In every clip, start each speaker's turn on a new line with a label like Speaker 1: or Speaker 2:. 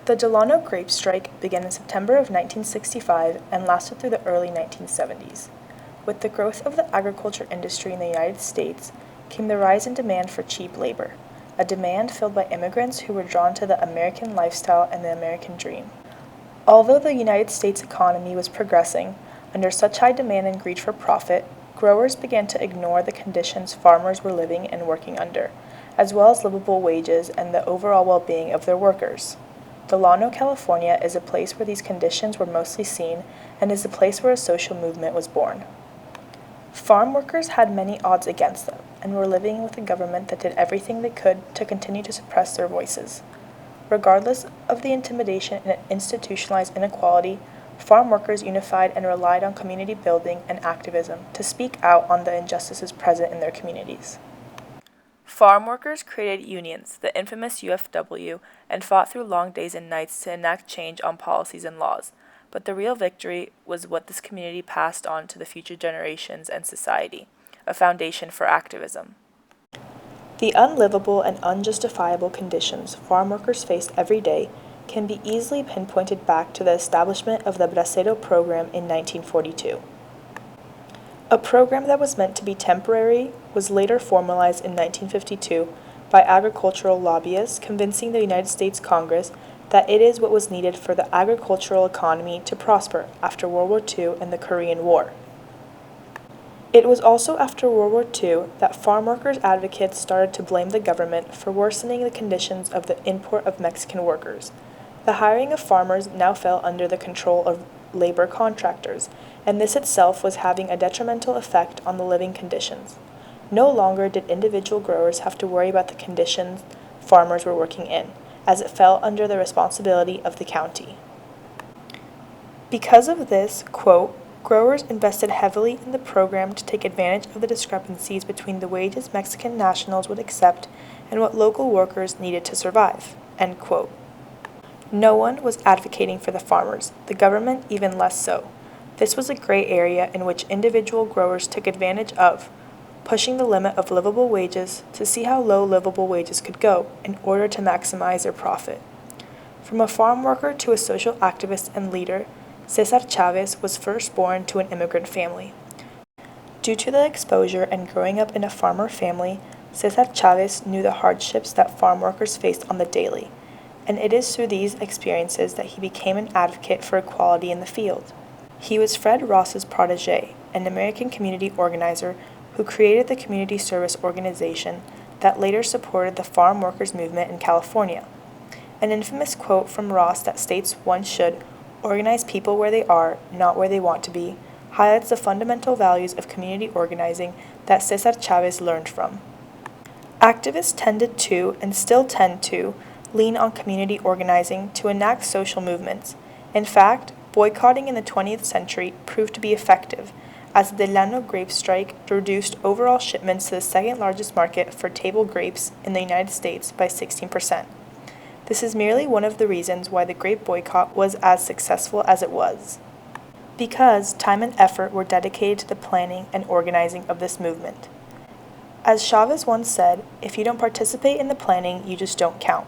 Speaker 1: The Delano grape strike began in September of 1965 and lasted through the early 1970s. With the growth of the agriculture industry in the United States came the rise in demand for cheap labor, a demand filled by immigrants who were drawn to the American lifestyle and the American dream. Although the United States economy was progressing, under such high demand and greed for profit, growers began to ignore the conditions farmers were living and working under, as well as livable wages and the overall well-being of their workers. Delano, California is a place where these conditions were mostly seen and is a place where a social movement was born. Farm workers had many odds against them and were living with a government that did everything they could to continue to suppress their voices. Regardless of the intimidation and institutionalized inequality, farm workers unified and relied on community building and activism to speak out on the injustices present in their communities. Farm workers created unions, the infamous UFW, and fought through long days and nights to enact change on policies and laws, but the real victory was what this community passed on to the future generations and society, a foundation for activism. The unlivable and unjustifiable conditions farm workers faced every day can be easily pinpointed back to the establishment of the Bracero program in 1942. A program that was meant to be temporary was later formalized in 1952 by agricultural lobbyists convincing the United States Congress that it is what was needed for the agricultural economy to prosper after World War II and the Korean War. It was also after World War II that farm workers' advocates started to blame the government for worsening the conditions of the import of Mexican workers. The hiring of farmers now fell under the control of labor contractors, and this itself was having a detrimental effect on the living conditions. No longer did individual growers have to worry about the conditions farmers were working in, as it fell under the responsibility of the county. Because of this, quote, growers invested heavily in the program to take advantage of the discrepancies between the wages Mexican nationals would accept and what local workers needed to survive, end quote. No one was advocating for the farmers, the government even less so. This was a gray area in which individual growers took advantage of, pushing the limit of livable wages to see how low livable wages could go in order to maximize their profit. From a farm worker to a social activist and leader, Cesar Chavez was first born to an immigrant family. Due to the exposure and growing up in a farmer family, Cesar Chavez knew the hardships that farm workers faced on the daily, and it is through these experiences that he became an advocate for equality in the field. He was Fred Ross's protege, an American community organizer who created the community service organization that later supported the farm workers movement in California. An infamous quote from Ross that states one should organize people where they are, not where they want to be, highlights the fundamental values of community organizing that Cesar Chavez learned from. Activists tended to, and still tend to, lean on community organizing to enact social movements. In fact, boycotting in the 20th century proved to be effective, as the Delano grape strike reduced overall shipments to the second largest market for table grapes in the United States by 16%. This is merely one of the reasons why the grape boycott was as successful as it was, because time and effort were dedicated to the planning and organizing of this movement. As Chavez once said, if you don't participate in the planning, you just don't count.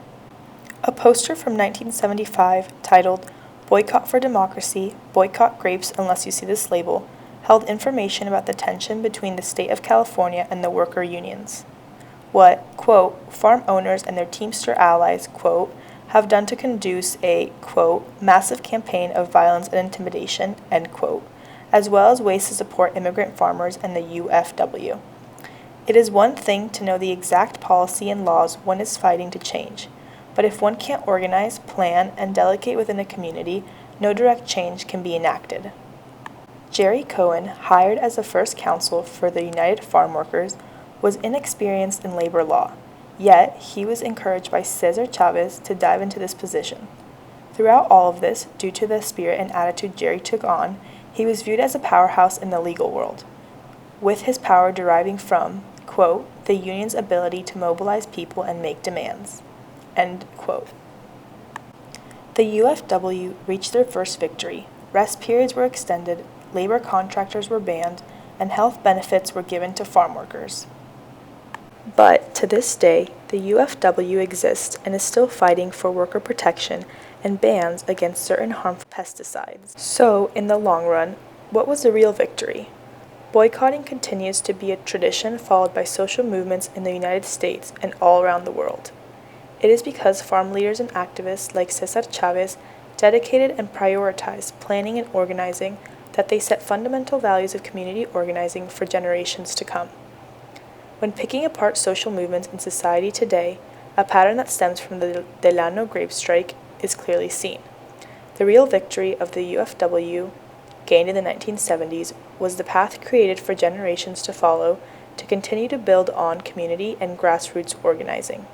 Speaker 1: A poster from 1975 titled Boycott for Democracy, Boycott Grapes Unless You See This Label, held information about the tension between the state of California and the worker unions. What, quote, farm owners and their Teamster allies, quote, have done to conduce a, quote, massive campaign of violence and intimidation, end quote, as well as ways to support immigrant farmers and the UFW. It is one thing to know the exact policy and laws one is fighting to change, but if one can't organize, plan, and delegate within a community, no direct change can be enacted. Jerry Cohen, hired as the first counsel for the United Farm Workers, was inexperienced in labor law, yet he was encouraged by Cesar Chavez to dive into this position. Throughout all of this, due to the spirit and attitude Jerry took on, he was viewed as a powerhouse in the legal world, with his power deriving from, quote, the union's ability to mobilize people and make demands, end quote. The UFW reached their first victory. Rest periods were extended, labor contractors were banned, and health benefits were given to farm workers. But to this day, the UFW exists and is still fighting for worker protection and bans against certain harmful pesticides. So, in the long run, what was the real victory? Boycotting continues to be a tradition followed by social movements in the United States and all around the world. It is because farm leaders and activists like Cesar Chavez dedicated and prioritized planning and organizing that they set fundamental values of community organizing for generations to come. When picking apart social movements in society today, a pattern that stems from the Delano grape strike is clearly seen. The real victory of the UFW, gained in the 1970s, was the path created for generations to follow to continue to build on community and grassroots organizing.